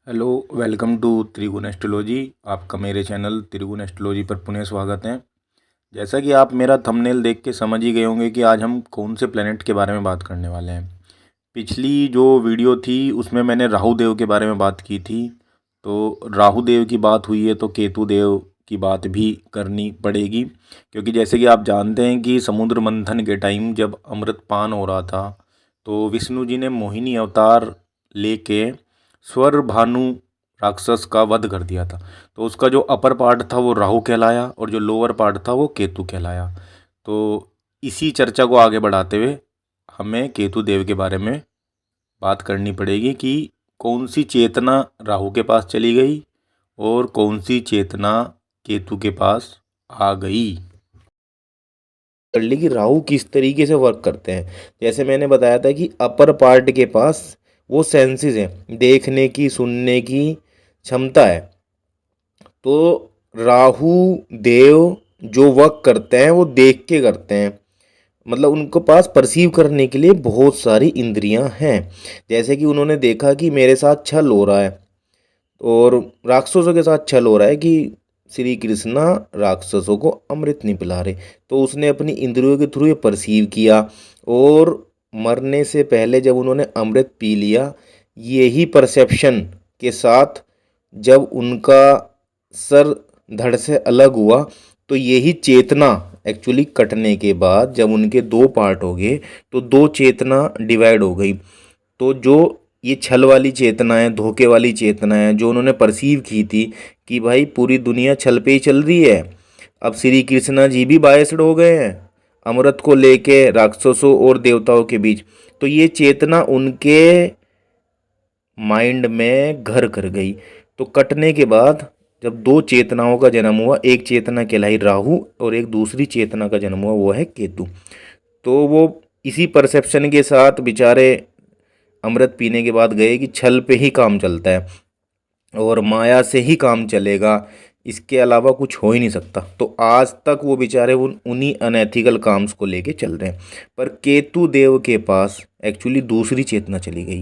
Hello, welcome to त्रिगुण astrology. आपका मेरे चैनल त्रिगुण एस्ट्रोलॉजी पर पुनः स्वागत है। जैसा कि आप मेरा थंबनेल देख के समझ ही गए होंगे कि आज हम कौन से प्लेनेट के बारे में बात करने वाले हैं। पिछली जो वीडियो थी उसमें मैंने राहु देव के बारे में बात की थी। तो राहु देव की बात हुई है तो केतु देव की बात भी करनी पड़ेगी, क्योंकि जैसे कि आप जानते हैं कि समुद्र मंथन के टाइम जब अमृतपान हो रहा था तो विष्णु जी ने मोहिनी अवतार लेके स्वर भानु राक्षस का वध कर दिया था। तो उसका जो अपर पार्ट था वो राहु कहलाया और जो लोअर पार्ट था वो केतु कहलाया। तो इसी चर्चा को आगे बढ़ाते हुए हमें केतु देव के बारे में बात करनी पड़ेगी कि कौन सी चेतना राहु के पास चली गई और कौन सी चेतना केतु के पास आ गई। कर ली कि राहु किस तरीके से वर्क करते हैं। जैसे मैंने बताया था कि अपर पार्ट के पास वो सेंसेस हैं, देखने की सुनने की क्षमता है। तो राहु देव जो वर्क करते हैं वो देख के करते हैं, मतलब उनके पास परसीव करने के लिए बहुत सारी इंद्रियां हैं। जैसे कि उन्होंने देखा कि मेरे साथ छल हो रहा है और राक्षसों के साथ छल हो रहा है कि श्री कृष्णा राक्षसों को अमृत नहीं पिला रहे, तो उसने अपनी इंद्रियों के थ्रू ये परसीव किया। और मरने से पहले जब उन्होंने अमृत पी लिया, यही परसेप्शन के साथ जब उनका सर धड़ से अलग हुआ तो यही चेतना एक्चुअली कटने के बाद जब उनके दो पार्ट हो गए तो दो चेतना डिवाइड हो गई। तो जो ये छल वाली चेतना है, धोखे वाली चेतना है, जो उन्होंने परसीव की थी कि भाई पूरी दुनिया छल पे ही चल रही है, अब श्री कृष्णा जी भी बायस्ड हो गए हैं अमृत को लेके राक्षसों और देवताओं के बीच। तो ये चेतना उनके माइंड में घर कर गई। तो कटने के बाद जब दो चेतनाओं का जन्म हुआ, एक चेतना कहलाई राहु और एक दूसरी चेतना का जन्म हुआ वो है केतु। तो वो इसी परसेप्शन के साथ बेचारे अमृत पीने के बाद गए कि छल पे ही काम चलता है और माया से ही काम चलेगा, इसके अलावा कुछ हो ही नहीं सकता। तो आज तक वो बेचारे उन्हीं अनएथिकल काम्स को लेके चल रहे हैं। पर केतु देव के पास एक्चुअली दूसरी चेतना चली गई,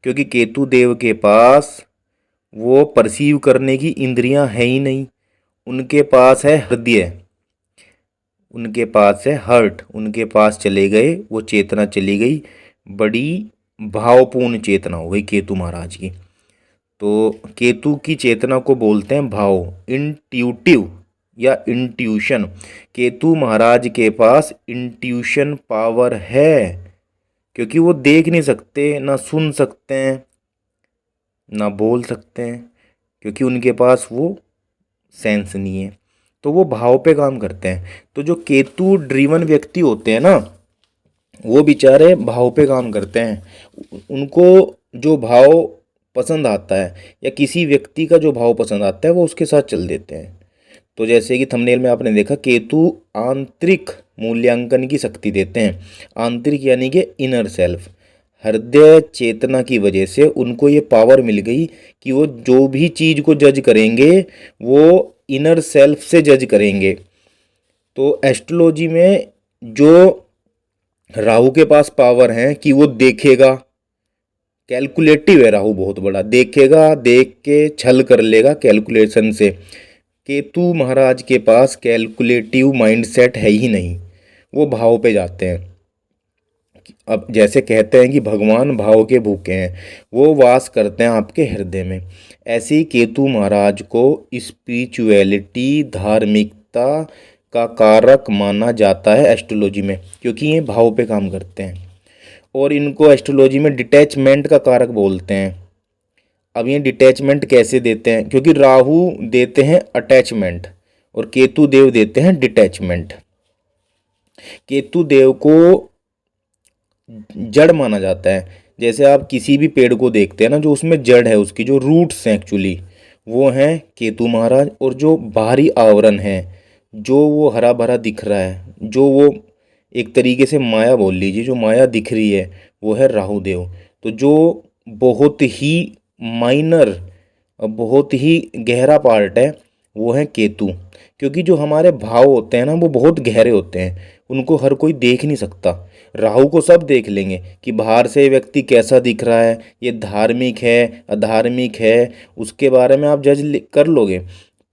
क्योंकि केतु देव के पास वो परसीव करने की इंद्रियां है ही नहीं। उनके पास है हृदय, उनके पास है हर्ट, उनके पास चले गए, वो चेतना चली गई, बड़ी भावपूर्ण चेतना हो गई केतु महाराज की। तो केतु की चेतना को बोलते हैं भाव, इंट्यूटिव या इंट्यूशन। केतु महाराज के पास इंट्यूशन पावर है, क्योंकि वो देख नहीं सकते, ना सुन सकते हैं, ना बोल सकते हैं, क्योंकि उनके पास वो सेंस नहीं है। तो वो भाव पे काम करते हैं। तो जो केतु ड्रीवन व्यक्ति होते हैं ना, वो बेचारे भाव पे काम करते हैं। उनको जो भाव पसंद आता है या किसी व्यक्ति का जो भाव पसंद आता है वो उसके साथ चल देते हैं। तो जैसे कि थंबनेल में आपने देखा, केतु आंतरिक मूल्यांकन की शक्ति देते हैं। आंतरिक यानी कि इनर सेल्फ, हृदय चेतना की वजह से उनको ये पावर मिल गई कि वो जो भी चीज़ को जज करेंगे वो इनर सेल्फ से जज करेंगे। तो एस्ट्रोलॉजी में जो राहु के पास पावर है कि वो देखेगा, कैलकुलेटिव है राहु, बहुत बड़ा देखेगा, देख के छल कर लेगा कैलकुलेशन से। केतु महाराज के पास कैलकुलेटिव माइंडसेट है ही नहीं, वो भाव पे जाते हैं। अब जैसे कहते हैं कि भगवान भाव के भूखे हैं, वो वास करते हैं आपके हृदय में। ऐसे ही केतु महाराज को स्पिरिचुअलिटी, धार्मिकता का कारक माना जाता है एस्ट्रोलॉजी में, क्योंकि ये भाव पे काम करते हैं। और इनको एस्ट्रोलॉजी में डिटैचमेंट का कारक बोलते हैं। अब ये डिटैचमेंट कैसे देते हैं, क्योंकि राहु देते हैं अटैचमेंट और केतु देव देते हैं डिटैचमेंट। केतु देव को जड़ माना जाता है। जैसे आप किसी भी पेड़ को देखते हैं ना, जो उसमें जड़ है, उसकी जो रूट्स हैं एक्चुअली वो हैं केतु महाराज। और जो बाहरी आवरण है, जो वो हरा भरा दिख रहा है, जो वो एक तरीके से माया बोल लीजिए, जो माया दिख रही है वो है राहु देव। तो जो बहुत ही माइनर, बहुत ही गहरा पार्ट है वो है केतु। क्योंकि जो हमारे भाव होते हैं ना वो बहुत गहरे होते हैं, उनको हर कोई देख नहीं सकता। राहु को सब देख लेंगे कि बाहर से व्यक्ति कैसा दिख रहा है, ये धार्मिक है अधार्मिक है, उसके बारे में आप जज कर लोगे।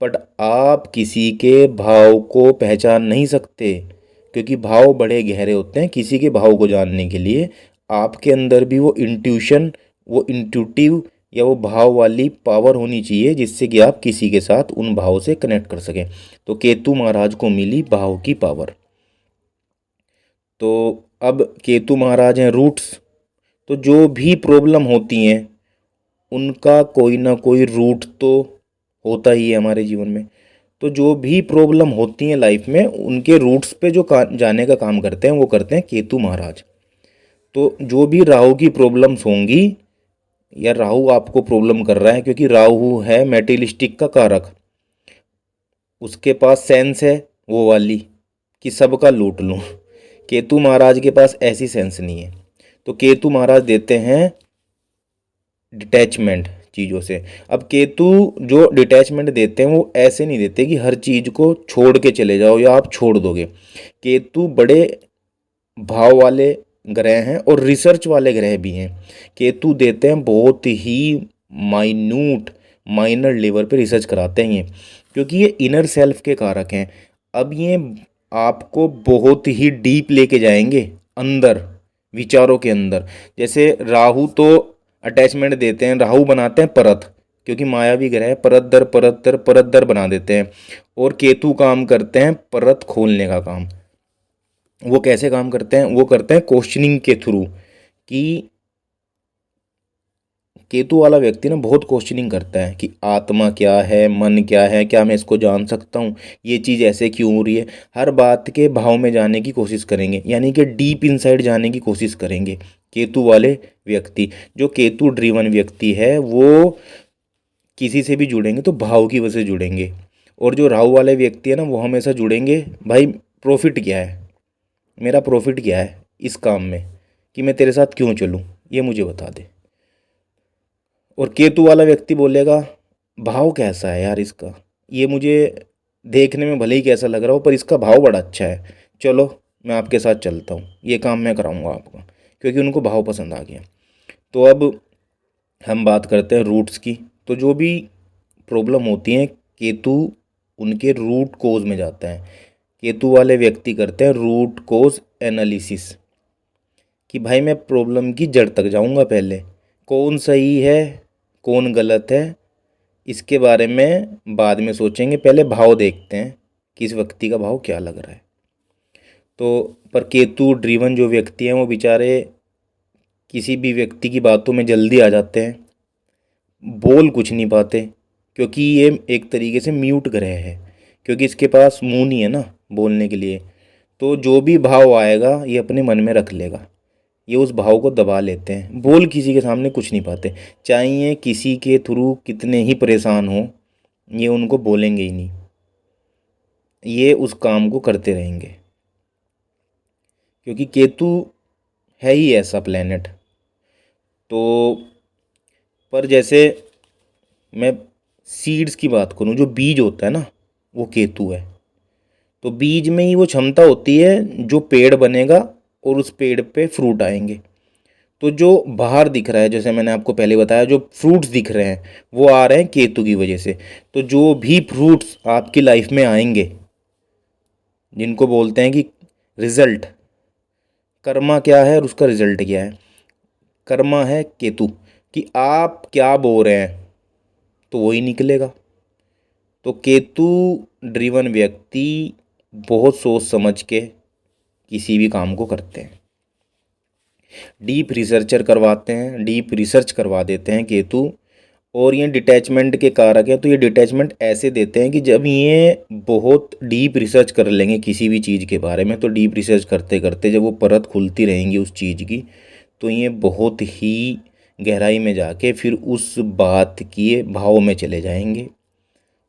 बट आप किसी के भाव को पहचान नहीं सकते, क्योंकि भाव बड़े गहरे होते हैं। किसी के भाव को जानने के लिए आपके अंदर भी वो इंट्यूशन, वो इंट्यूटिव या वो भाव वाली पावर होनी चाहिए, जिससे कि आप किसी के साथ उन भाव से कनेक्ट कर सकें। तो केतु महाराज को मिली भाव की पावर। तो अब केतु महाराज हैं रूट्स। तो जो भी प्रॉब्लम होती हैं उनका कोई ना कोई रूट तो होता ही है हमारे जीवन में। तो जो भी प्रॉब्लम होती हैं लाइफ में, उनके रूट्स पे जो जाने का काम करते हैं वो करते हैं केतु महाराज। तो जो भी राहु की प्रॉब्लम्स होंगी, या राहु आपको प्रॉब्लम कर रहा है, क्योंकि राहु है मेटेरियलिस्टिक का कारक, उसके पास सेंस है वो वाली कि सबका लूट लूँ। केतु महाराज के पास ऐसी सेंस नहीं है। तो केतु महाराज देते हैं डिटैचमेंट चीज़ों से। अब केतु जो डिटैचमेंट देते हैं वो ऐसे नहीं देते कि हर चीज़ को छोड़ के चले जाओ या आप छोड़ दोगे। केतु बड़े भाव वाले ग्रह हैं और रिसर्च वाले ग्रह भी हैं। केतु देते हैं बहुत ही माइन्यूट माइनर लेवल पे रिसर्च कराते हैं ये, क्योंकि ये इनर सेल्फ के कारक हैं। अब ये आपको बहुत ही डीप लेके जाएंगे अंदर, विचारों के अंदर। जैसे राहु तो अटैचमेंट देते हैं, राहु बनाते हैं परत, क्योंकि मायावी ग्रह परत दर परत दर परत दर बना देते हैं। और केतु काम करते हैं परत खोलने का काम। वो कैसे काम करते हैं? वो करते हैं क्वेश्चनिंग के थ्रू, कि केतु वाला व्यक्ति ना बहुत क्वेश्चनिंग करता है कि आत्मा क्या है, मन क्या है, क्या मैं इसको जान सकता हूँ, ये चीज़ ऐसे क्यों हो रही है। हर बात के भाव में जाने की कोशिश करेंगे, यानी कि डीप इनसाइड जाने की कोशिश करेंगे केतु वाले व्यक्ति। जो केतु ड्रीवन व्यक्ति है वो किसी से भी जुड़ेंगे तो भाव की वजह से जुड़ेंगे। और जो राहु वाले व्यक्ति है ना, वो हमेशा जुड़ेंगे भाई प्रॉफिट क्या है, मेरा प्रॉफिट क्या है इस काम में, कि मैं तेरे साथ क्यों चलूँ, ये मुझे बता दे। और केतु वाला व्यक्ति बोलेगा भाव कैसा है यार इसका, ये मुझे देखने में भले ही कैसा लग रहा हो पर इसका भाव बड़ा अच्छा है, चलो मैं आपके साथ चलता हूँ, ये काम मैं कराऊंगा आपका, क्योंकि उनको भाव पसंद आ गया। तो अब हम बात करते हैं रूट्स की। तो जो भी प्रॉब्लम होती हैं केतु उनके रूट कोज में जाता है। केतु वाले व्यक्ति करते हैं रूट कोज एनालिसिस, कि भाई मैं प्रॉब्लम की जड़ तक जाऊंगा, पहले कौन सही है कौन गलत है इसके बारे में बाद में सोचेंगे, पहले भाव देखते हैं कि इस व्यक्ति का भाव क्या लग रहा है। तो पर केतु ड्रीवन जो व्यक्ति हैं वो बेचारे किसी भी व्यक्ति की बातों में जल्दी आ जाते हैं, बोल कुछ नहीं पाते, क्योंकि ये एक तरीके से म्यूट ग्रह है, क्योंकि इसके पास मुंह नहीं है ना बोलने के लिए। तो जो भी भाव आएगा ये अपने मन में रख लेगा, ये उस भाव को दबा लेते हैं, बोल किसी के सामने कुछ नहीं पाते। चाहे किसी के थ्रू कितने ही परेशान हो, ये उनको बोलेंगे ही नहीं, ये उस काम को करते रहेंगे, क्योंकि केतु है ही ऐसा प्लेनेट। तो पर जैसे मैं सीड्स की बात करूं, जो बीज होता है ना वो केतु है। तो बीज में ही वो क्षमता होती है जो पेड़ बनेगा और उस पेड़ पे फ्रूट आएंगे। तो जो बाहर दिख रहा है, जैसे मैंने आपको पहले बताया, जो फ्रूट्स दिख रहे हैं वो आ रहे हैं केतु की वजह से। तो जो भी फ्रूट्स आपकी लाइफ में आएंगे, जिनको बोलते हैं कि रिजल्ट, कर्मा क्या है और उसका रिजल्ट क्या है। कर्मा है केतु, कि आप क्या बोल रहे हैं तो वही निकलेगा। तो केतु ड्रीवन व्यक्ति बहुत सोच समझ के किसी भी काम को करते हैं, डीप रिसर्चर करवाते हैं, डीप रिसर्च करवा देते हैं केतु। और ये डिटैचमेंट के कारक है। तो ये डिटैचमेंट ऐसे देते हैं कि जब ये बहुत डीप रिसर्च कर लेंगे किसी भी चीज़ के बारे में, तो डीप रिसर्च करते करते जब वो परत खुलती रहेंगी उस चीज़ की, तो ये बहुत ही गहराई में जाके फिर उस बात के भाव में चले जाएंगे।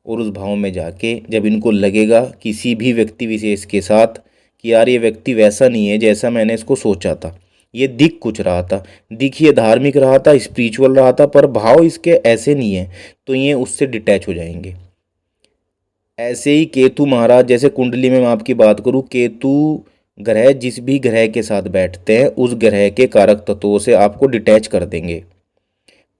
और उस भाव में जाके जब इनको लगेगा किसी भी व्यक्ति विशेष के साथ कि यार ये व्यक्ति वैसा नहीं है जैसा मैंने इसको सोचा था, ये दिख कुछ रहा था, दिख ये धार्मिक रहा था, स्पिरिचुअल रहा था, पर भाव इसके ऐसे नहीं है, तो ये उससे डिटैच हो जाएंगे। ऐसे ही केतु महाराज, जैसे कुंडली में मैं आपकी बात करूँ, केतु ग्रह जिस भी ग्रह के साथ बैठते हैं उस ग्रह के कारक तत्वों से आपको डिटैच कर देंगे।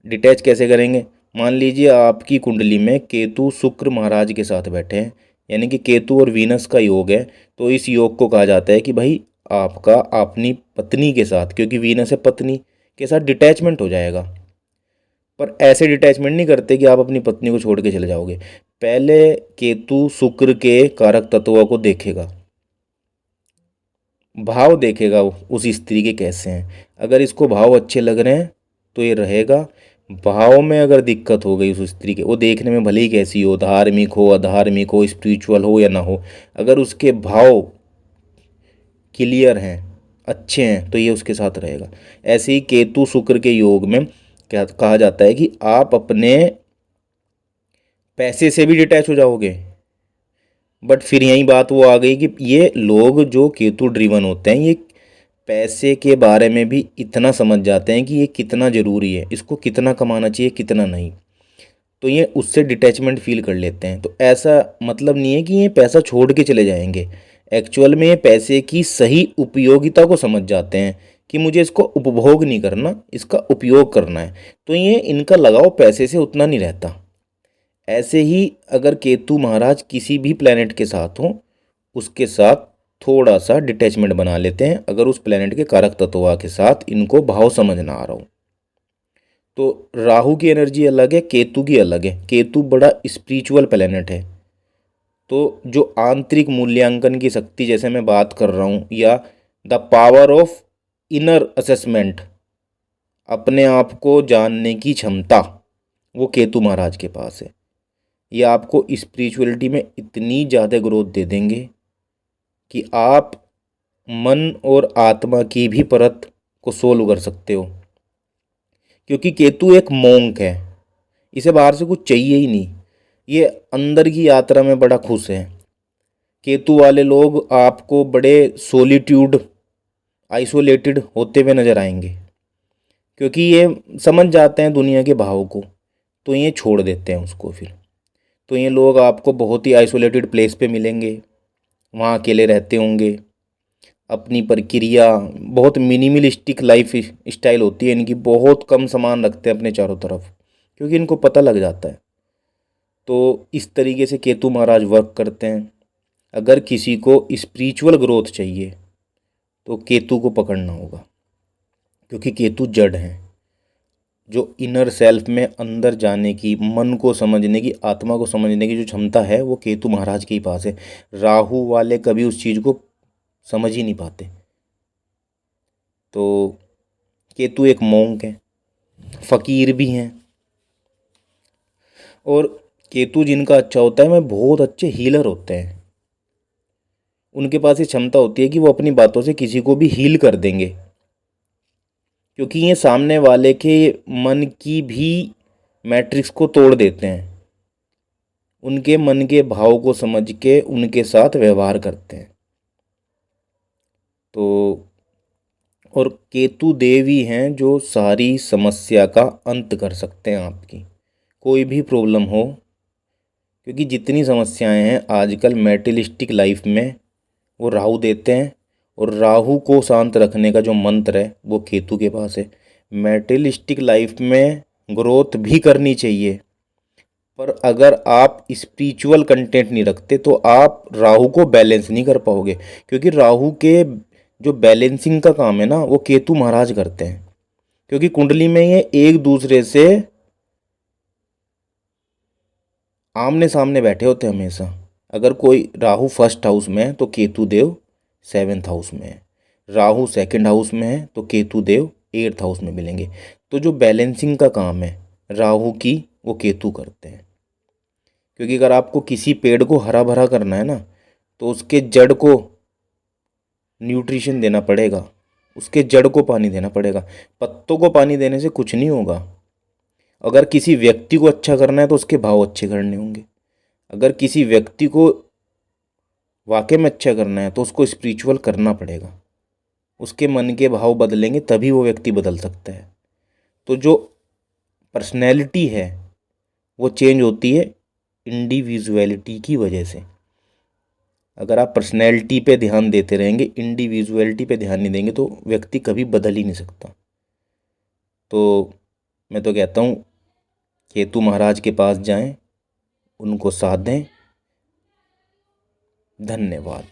डिटैच कैसे करेंगे? मान लीजिए आपकी कुंडली में केतु शुक्र महाराज के साथ बैठे हैं, यानी कि केतु और वीनस का योग है, तो इस योग को कहा जाता है कि भाई आपका अपनी पत्नी के साथ, क्योंकि वीनस है पत्नी के साथ, डिटैचमेंट हो जाएगा। पर ऐसे डिटैचमेंट नहीं करते कि आप अपनी पत्नी को छोड़ के चले जाओगे। पहले केतु शुक्र के कारक तत्वों को देखेगा, भाव देखेगा उस स्त्री के कैसे हैं। अगर इसको भाव अच्छे लग रहे हैं तो ये रहेगा। भाव में अगर दिक्कत हो गई उस स्त्री के, वो देखने में भले ही कैसी हो, धार्मिक हो अधार्मिक हो स्पिरिचुअल हो या ना हो, अगर उसके भाव क्लियर हैं अच्छे हैं तो ये उसके साथ रहेगा। ऐसे ही केतु शुक्र के योग में क्या कहा जाता है कि आप अपने पैसे से भी डिटैच हो जाओगे। बट फिर यही बात वो आ गई कि ये लोग जो केतु ड्रिवन होते हैं ये पैसे के बारे में भी इतना समझ जाते हैं कि ये कितना ज़रूरी है, इसको कितना कमाना चाहिए कितना नहीं, तो ये उससे डिटैचमेंट फील कर लेते हैं। तो ऐसा मतलब नहीं है कि ये पैसा छोड़ के चले जाएंगे। एक्चुअल में ये पैसे की सही उपयोगिता को समझ जाते हैं कि मुझे इसको उपभोग नहीं करना, इसका उपयोग करना है। तो ये इनका लगाव पैसे से उतना नहीं रहता। ऐसे ही अगर केतु महाराज किसी भी प्लेनेट के साथ हों, उसके साथ थोड़ा सा डिटैचमेंट बना लेते हैं, अगर उस प्लेनेट के कारक तत्व के साथ इनको भाव समझ ना आ रहा हो। तो राहु की एनर्जी अलग है, केतु की अलग है। केतु बड़ा स्पिरिचुअल प्लेनेट है, तो जो आंतरिक मूल्यांकन की शक्ति, जैसे मैं बात कर रहा हूँ, या the power of inner assessment, अपने आप को जानने की क्षमता, वो केतु महाराज के पास है। ये आपको स्पिरिचुअलिटी में इतनी ज़्यादा ग्रोथ दे देंगे कि आप मन और आत्मा की भी परत को सोल्व कर सकते हो। क्योंकि केतु एक मोंक है, इसे बाहर से कुछ चाहिए ही नहीं, ये अंदर की यात्रा में बड़ा खुश है। केतु वाले लोग आपको बड़े सोलिट्यूड आइसोलेटेड होते हुए नजर आएंगे, क्योंकि ये समझ जाते हैं दुनिया के भाव को, तो ये छोड़ देते हैं उसको फिर। तो ये लोग आपको बहुत ही आइसोलेटेड प्लेस पे मिलेंगे, वहाँ अकेले रहते होंगे, अपनी प्रक्रिया बहुत मिनिमलिस्टिक लाइफ स्टाइल होती है इनकी, बहुत कम सामान रखते हैं अपने चारों तरफ, क्योंकि इनको पता लग जाता है। तो इस तरीके से केतु महाराज वर्क करते हैं। अगर किसी को स्पिरिचुअल ग्रोथ चाहिए तो केतु को पकड़ना होगा, क्योंकि केतु जड़ हैं। जो इनर सेल्फ में अंदर जाने की, मन को समझने की, आत्मा को समझने की जो क्षमता है वो केतु महाराज के ही पास है। राहु वाले कभी उस चीज़ को समझ ही नहीं पाते। तो केतु एक मोंक है, फकीर भी हैं। और केतु जिनका अच्छा होता है वह बहुत अच्छे हीलर होते हैं। उनके पास ये क्षमता होती है कि वो अपनी बातों से किसी को भी हील कर देंगे, क्योंकि ये सामने वाले के मन की भी मैट्रिक्स को तोड़ देते हैं, उनके मन के भाव को समझ के उनके साथ व्यवहार करते हैं। तो और केतु देवी हैं जो सारी समस्या का अंत कर सकते हैं आपकी, कोई भी प्रॉब्लम हो। क्योंकि जितनी समस्याएं हैं आजकल मेटेरियलिस्टिक लाइफ में वो राहु देते हैं, और राहु को शांत रखने का जो मंत्र है वो केतु के पास है। मेटेरियलिस्टिक लाइफ में ग्रोथ भी करनी चाहिए, पर अगर आप स्पिरिचुअल कंटेंट नहीं रखते तो आप राहु को बैलेंस नहीं कर पाओगे, क्योंकि राहु के जो बैलेंसिंग का काम है ना वो केतु महाराज करते हैं। क्योंकि कुंडली में ये एक दूसरे से आमने सामने बैठे होते हैं हमेशा। अगर कोई राहु फर्स्ट हाउस में है तो केतु देव सेवेंथ हाउस में है, राहु सेकंड हाउस में है तो केतु देव एट्थ हाउस में मिलेंगे। तो जो बैलेंसिंग का काम है राहु की वो केतु करते हैं। क्योंकि अगर आपको किसी पेड़ को हरा भरा करना है ना तो उसके जड़ को न्यूट्रिशन देना पड़ेगा, उसके जड़ को पानी देना पड़ेगा। पत्तों को पानी देने से कुछ नहीं होगा। अगर किसी व्यक्ति को अच्छा करना है तो उसके भाव अच्छे करने होंगे। अगर किसी व्यक्ति को वाकई में अच्छा करना है तो उसको स्पिरिचुअल करना पड़ेगा, उसके मन के भाव बदलेंगे तभी वो व्यक्ति बदल सकता है। तो जो पर्सनैलिटी है वो चेंज होती है इंडिविजुअलिटी की वजह से। अगर आप पर्सनैलिटी पे ध्यान देते रहेंगे, इंडिविजुअलिटी पे ध्यान नहीं देंगे, तो व्यक्ति कभी बदल ही नहीं सकता। तो मैं तो कहता हूँ केतु महाराज के पास जाएं, उनको साध दें। धन्यवाद।